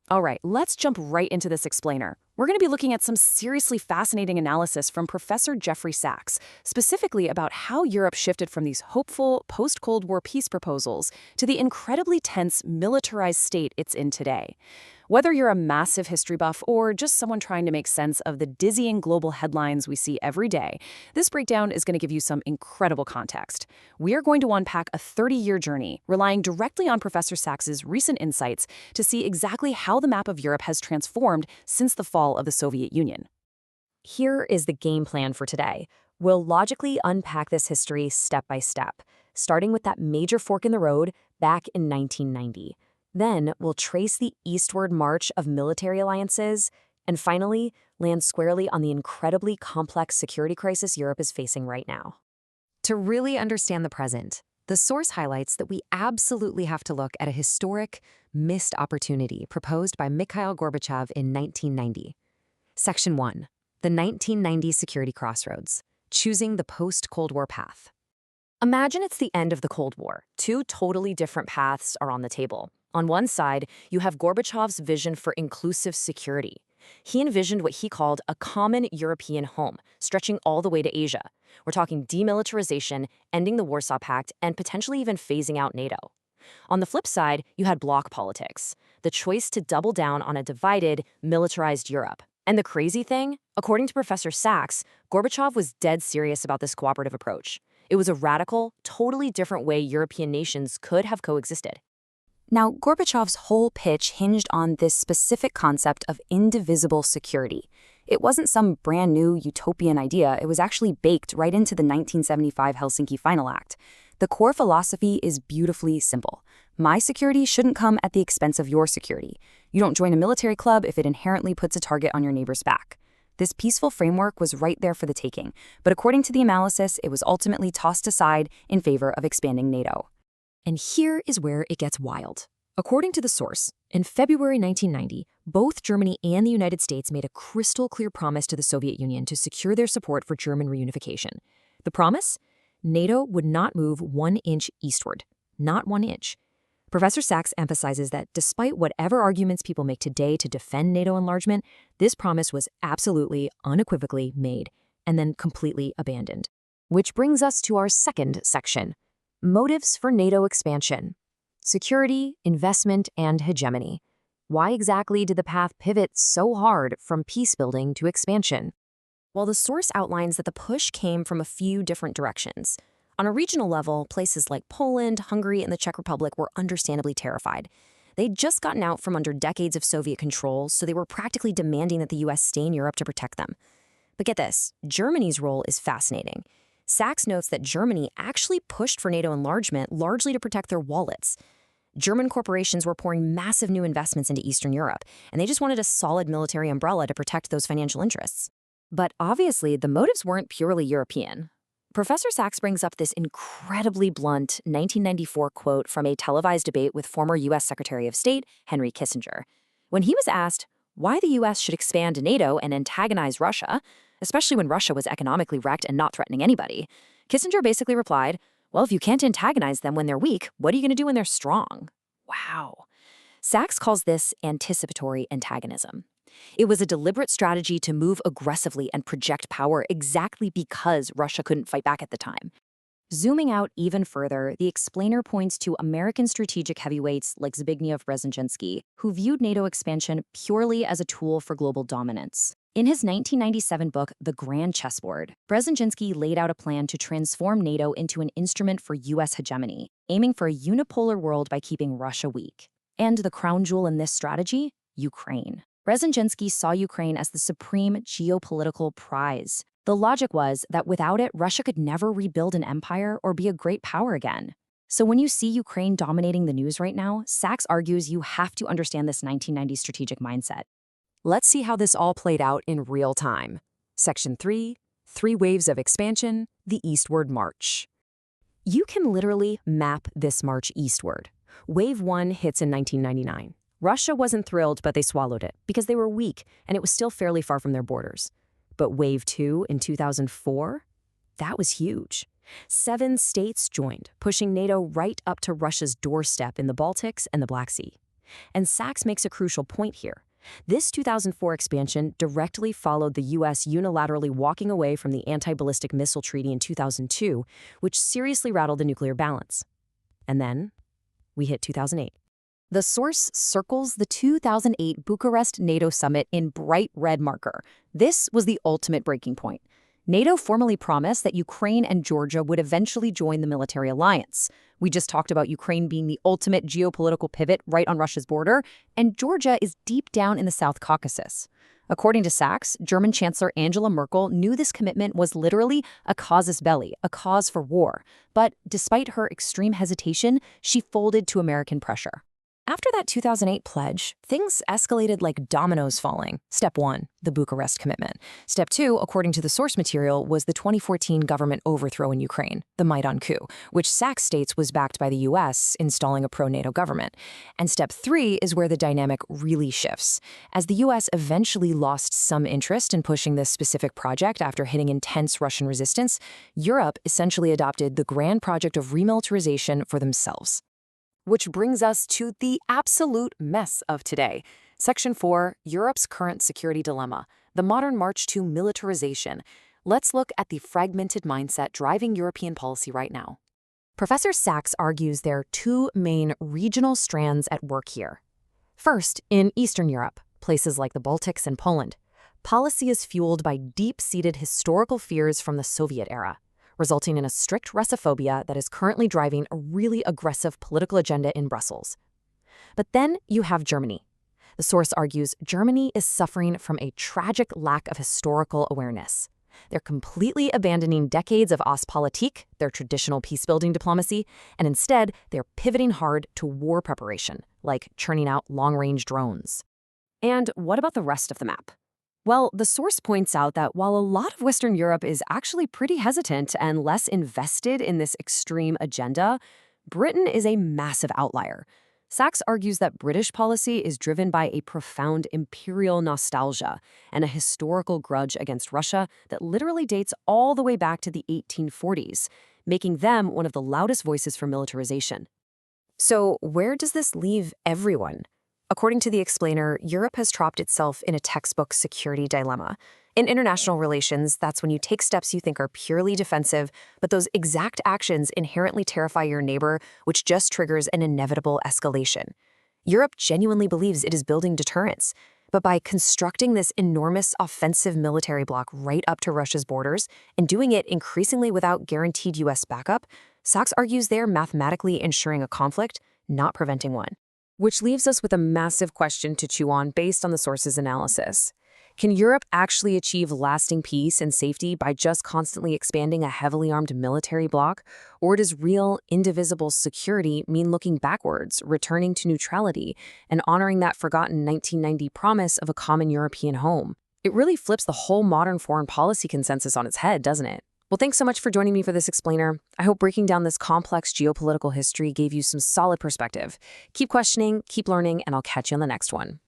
All right, let's jump right into this explainer. We're going to be looking at some seriously fascinating analysis from Professor Jeffrey Sachs, specifically about how Europe shifted from these hopeful post-Cold War peace proposals to the incredibly tense, militarized state it's in today. Whether you're a massive history buff or just someone trying to make sense of the dizzying global headlines we see every day, this breakdown is going to give you some incredible context. We are going to unpack a 30-year journey, relying directly on Professor Sachs's recent insights to see exactly how the map of Europe has transformed since the fall of the Soviet Union. Here is the game plan for today. We'll logically unpack this history step by step, starting with that major fork in the road back in 1990. Then we'll trace the eastward march of military alliances, and finally land squarely on the incredibly complex security crisis Europe is facing right now. To really understand the present, the source highlights that we absolutely have to look at a historic, missed opportunity proposed by Mikhail Gorbachev in 1990. Section 1. The 1990 Security Crossroads, choosing the post-Cold War path. Imagine it's the end of the Cold War. Two totally different paths are on the table. On one side, you have Gorbachev's vision for inclusive security. He envisioned what he called a common European home, stretching all the way to Asia. We're talking demilitarization, ending the Warsaw Pact, and potentially even phasing out NATO. On the flip side, you had Bloc politics, the choice to double down on a divided, militarized Europe. And the crazy thing, according to Professor Sachs, Gorbachev was dead serious about this cooperative approach. It was a radical, totally different way European nations could have coexisted. Now, Gorbachev's whole pitch hinged on this specific concept of indivisible security. It wasn't some brand new utopian idea, it was actually baked right into the 1975 Helsinki Final Act. The core philosophy is beautifully simple. My security shouldn't come at the expense of your security. You don't join a military club if it inherently puts a target on your neighbor's back. This peaceful framework was right there for the taking, but according to the analysis, it was ultimately tossed aside in favor of expanding NATO. And here is where it gets wild. According to the source, in February 1990, both Germany and the United States made a crystal clear promise to the Soviet Union to secure their support for German reunification. The promise? NATO would not move 1 inch eastward. Not 1 inch. Professor Sachs emphasizes that despite whatever arguments people make today to defend NATO enlargement, this promise was absolutely, unequivocally made, and then completely abandoned. Which brings us to our second section. Motives for NATO expansion. Security, investment, and hegemony. Why exactly did the path pivot so hard from peace-building to expansion? Well, the source outlines that the push came from a few different directions. On a regional level, places like Poland, Hungary, and the Czech Republic were understandably terrified. They'd just gotten out from under decades of Soviet control, so they were practically demanding that the U.S. stay in Europe to protect them. But get this, Germany's role is fascinating. Sachs notes that Germany actually pushed for NATO enlargement largely to protect their wallets. German corporations were pouring massive new investments into Eastern Europe, and they just wanted a solid military umbrella to protect those financial interests. But obviously, the motives weren't purely European. Professor Sachs brings up this incredibly blunt 1994 quote from a televised debate with former U.S. Secretary of State Henry Kissinger. When he was asked why the U.S. should expand NATO and antagonize Russia, especially when Russia was economically wrecked and not threatening anybody, Kissinger basically replied, well, if you can't antagonize them when they're weak, what are you going to do when they're strong? Wow. Sachs calls this anticipatory antagonism. It was a deliberate strategy to move aggressively and project power exactly because Russia couldn't fight back at the time. Zooming out even further, the explainer points to American strategic heavyweights like Zbigniew Brzezinski, who viewed NATO expansion purely as a tool for global dominance. In his 1997 book, The Grand Chessboard, Brzezinski laid out a plan to transform NATO into an instrument for U.S. hegemony, aiming for a unipolar world by keeping Russia weak. And the crown jewel in this strategy? Ukraine. Brzezinski saw Ukraine as the supreme geopolitical prize. The logic was that without it, Russia could never rebuild an empire or be a great power again. So when you see Ukraine dominating the news right now, Sachs argues you have to understand this 1990 strategic mindset. Let's see how this all played out in real time. Section 3, 3 waves of expansion, the eastward march. You can literally map this march eastward. Wave 1 hits in 1999. Russia wasn't thrilled, but they swallowed it because they were weak and it was still fairly far from their borders. But Wave 2 in 2004? That was huge. 7 states joined, pushing NATO right up to Russia's doorstep in the Baltics and the Black Sea. And Sachs makes a crucial point here. This 2004 expansion directly followed the U.S. unilaterally walking away from the anti-ballistic missile treaty in 2002, which seriously rattled the nuclear balance. And then we hit 2008. The source circles the 2008 Bucharest NATO summit in bright red marker. This was the ultimate breaking point. NATO formally promised that Ukraine and Georgia would eventually join the military alliance. We just talked about Ukraine being the ultimate geopolitical pivot right on Russia's border, and Georgia is deep down in the South Caucasus. According to Sachs, German Chancellor Angela Merkel knew this commitment was literally a casus belli, a cause for war. But despite her extreme hesitation, she folded to American pressure. After that 2008 pledge, things escalated like dominoes falling. Step 1, the Bucharest commitment. Step 2, according to the source material, was the 2014 government overthrow in Ukraine, the Maidan coup, which Sachs states was backed by the U.S., installing a pro-NATO government. And step 3 is where the dynamic really shifts. As the U.S. eventually lost some interest in pushing this specific project after hitting intense Russian resistance, Europe essentially adopted the grand project of remilitarization for themselves. Which brings us to the absolute mess of today. Section 4, Europe's current security dilemma, the modern march to militarization. Let's look at the fragmented mindset driving European policy right now. Professor Sachs argues there are two main regional strands at work here. First, in Eastern Europe, places like the Baltics and Poland, policy is fueled by deep-seated historical fears from the Soviet era, resulting in a strict Russophobia that is currently driving a really aggressive political agenda in Brussels. But then you have Germany. The source argues Germany is suffering from a tragic lack of historical awareness. They're completely abandoning decades of Ostpolitik, their traditional peace-building diplomacy, and instead they're pivoting hard to war preparation, like churning out long-range drones. And what about the rest of the map? Well, the source points out that while a lot of Western Europe is actually pretty hesitant and less invested in this extreme agenda, Britain is a massive outlier. Sachs argues that British policy is driven by a profound imperial nostalgia and a historical grudge against Russia that literally dates all the way back to the 1840s, making them one of the loudest voices for militarization. So where does this leave everyone? According to the explainer, Europe has trapped itself in a textbook security dilemma. In international relations, that's when you take steps you think are purely defensive, but those exact actions inherently terrify your neighbor, which just triggers an inevitable escalation. Europe genuinely believes it is building deterrence, but by constructing this enormous offensive military bloc right up to Russia's borders and doing it increasingly without guaranteed U.S. backup, Sachs argues they're mathematically ensuring a conflict, not preventing one. Which leaves us with a massive question to chew on based on the source's analysis. Can Europe actually achieve lasting peace and safety by just constantly expanding a heavily armed military bloc? Or does real, indivisible security mean looking backwards, returning to neutrality, and honoring that forgotten 1990 promise of a common European home? It really flips the whole modern foreign policy consensus on its head, doesn't it? Well, thanks so much for joining me for this explainer. I hope breaking down this complex geopolitical history gave you some solid perspective. Keep questioning, keep learning, and I'll catch you on the next one.